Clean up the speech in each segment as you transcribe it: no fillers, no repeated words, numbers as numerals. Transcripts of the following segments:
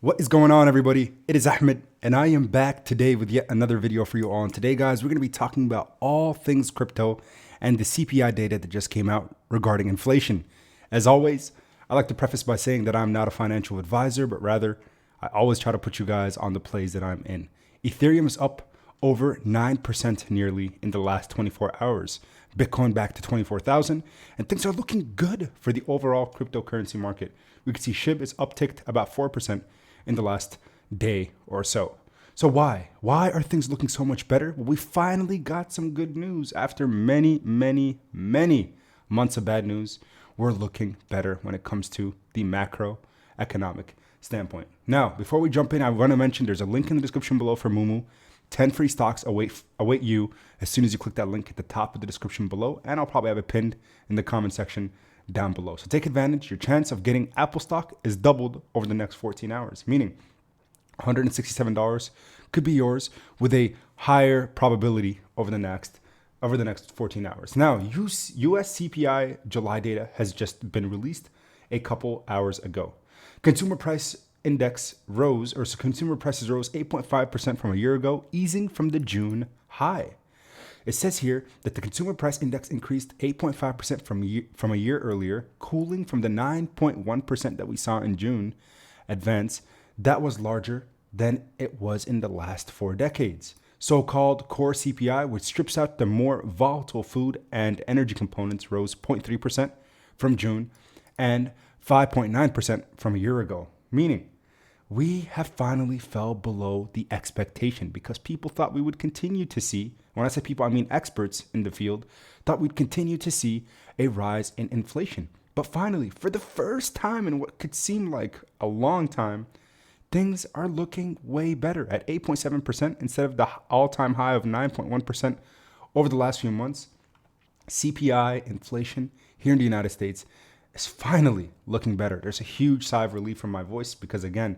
What is going on, everybody? It is Ahmed, and I am back today with yet another video for you all. And today, guys, we're going to be talking about all things crypto and the CPI data that just came out regarding inflation. As always, I like to preface by saying that I'm not a financial advisor, but rather I always try to put you guys on the plays that I'm in. Ethereum is up over 9% nearly in the last 24 hours. Bitcoin back to 24,000, and things are looking good for the overall cryptocurrency market. We can see SHIB is upticked about 4% in the last day or so. So why? Why are things looking so much better? Well, we finally got some good news after many months of bad news. We're looking better when it comes to the macroeconomic standpoint. Now, before we jump in, I want to mention there's a link in the description below for Mumu. 10 free stocks await you as soon as you click that link at the top of the description below, and I'll probably have it pinned in the comment section down below. So take advantage. Your chance of getting Apple stock is doubled over the next 14 hours, meaning $167 could be yours with a higher probability over the next 14 hours. Now, US CPI July data has just been released a couple hours ago. Consumer prices rose 8.5% from a year ago, easing from the June high. It says here that the consumer price index increased 8.5% from a year earlier, cooling from the 9.1% that we saw in June advance that was larger than it was in the last 4 decades. So-called core CPI, which strips out the more volatile food and energy components, rose 0.3% from June and 5.9% from a year ago, meaning we have finally fell below the expectation because people thought we would continue to see, when I say people, I mean experts in the field, thought we'd continue to see a rise in inflation. But finally, for the first time in what could seem like a long time, things are looking way better at 8.7% instead of the all-time high of 9.1% over the last few months. CPI inflation here in the United States is finally looking better. There's a huge sigh of relief from my voice because, again,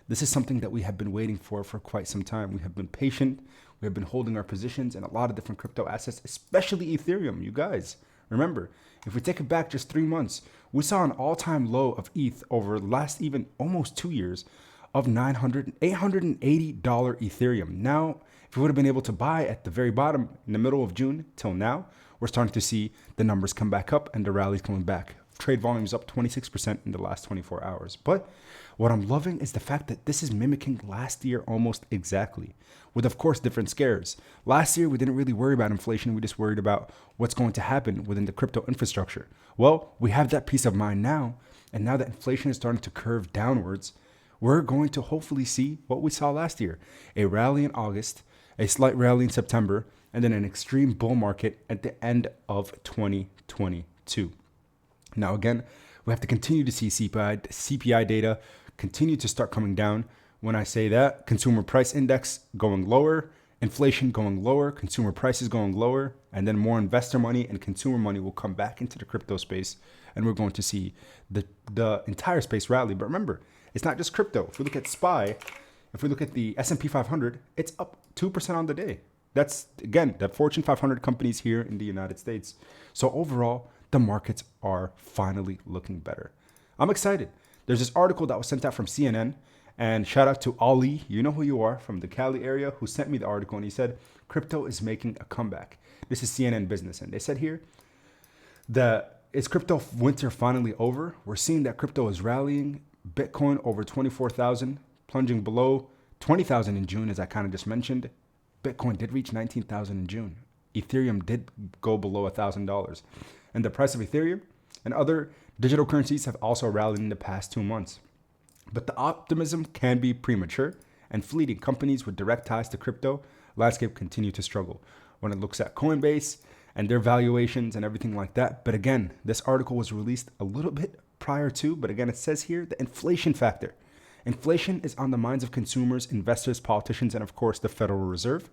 this is something that we have been waiting for quite some time. We have been patient. We have been holding our positions in a lot of different crypto assets, especially Ethereum. You guys, remember, if we take it back just 3 months, we saw an all-time low of ETH over the last even almost 2 years of $880 Ethereum. Now, if we would have been able to buy at the very bottom in the middle of June till now, we're starting to see the numbers come back up and the rally's coming back. Trade volume is up 26% in the last 24 hours. But what I'm loving is the fact that this is mimicking last year almost exactly, with, of course, different scares. Last year, we didn't really worry about inflation. We just worried about what's going to happen within the crypto infrastructure. Well, we have that peace of mind now. And now that inflation is starting to curve downwards, we're going to hopefully see what we saw last year. A rally in August, a slight rally in September, and then an extreme bull market at the end of 2022. Now, again, we have to continue to see CPI data continue to start coming down. When I say that, consumer price index going lower, inflation going lower, consumer prices going lower, and then more investor money and consumer money will come back into the crypto space, and we're going to see the entire space rally. But remember, it's not just crypto. If we look at SPY, if we look at the S&P 500, it's up 2% on the day. That's, again, the Fortune 500 companies here in the United States. So overall, the markets are finally looking better. I'm excited. There's this article that was sent out from CNN, and shout out to Ali, you know who you are, from the Cali area, who sent me the article, and he said, crypto is making a comeback. This is CNN Business, and they said here that is crypto winter finally over? We're seeing that crypto is rallying. Bitcoin over 24,000, plunging below 20,000 in June, as I kind of just mentioned. Bitcoin did reach 19,000 in June. Ethereum did go below $1,000. And the price of Ethereum and other digital currencies have also rallied in the past 2 months. But the optimism can be premature, and fleeting. Companies with direct ties to crypto landscape continue to struggle when it looks at Coinbase and their valuations and everything like that. But again, this article was released a little bit prior to, but again, it says here the inflation factor. Inflation is on the minds of consumers, investors, politicians, and of course the Federal Reserve.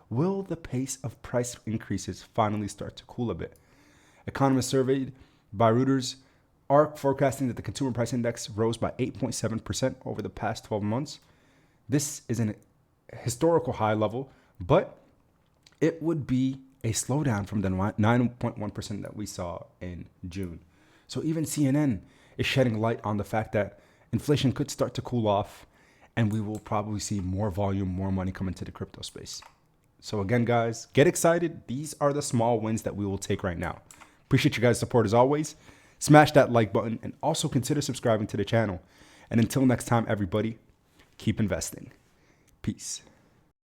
Will the pace of price increases finally start to cool a bit? Economists surveyed by Reuters are forecasting that the consumer price index rose by 8.7% over the past 12 months. This is an historical high level, but it would be a slowdown from the 9.1% that we saw in June. So even CNN is shedding light on the fact that inflation could start to cool off and we will probably see more volume, more money come into the crypto space. So again, guys, get excited. These are the small wins that we will take right now. Appreciate you guys' support as always. Smash that like button and also consider subscribing to the channel. And until next time, everybody, keep investing. Peace.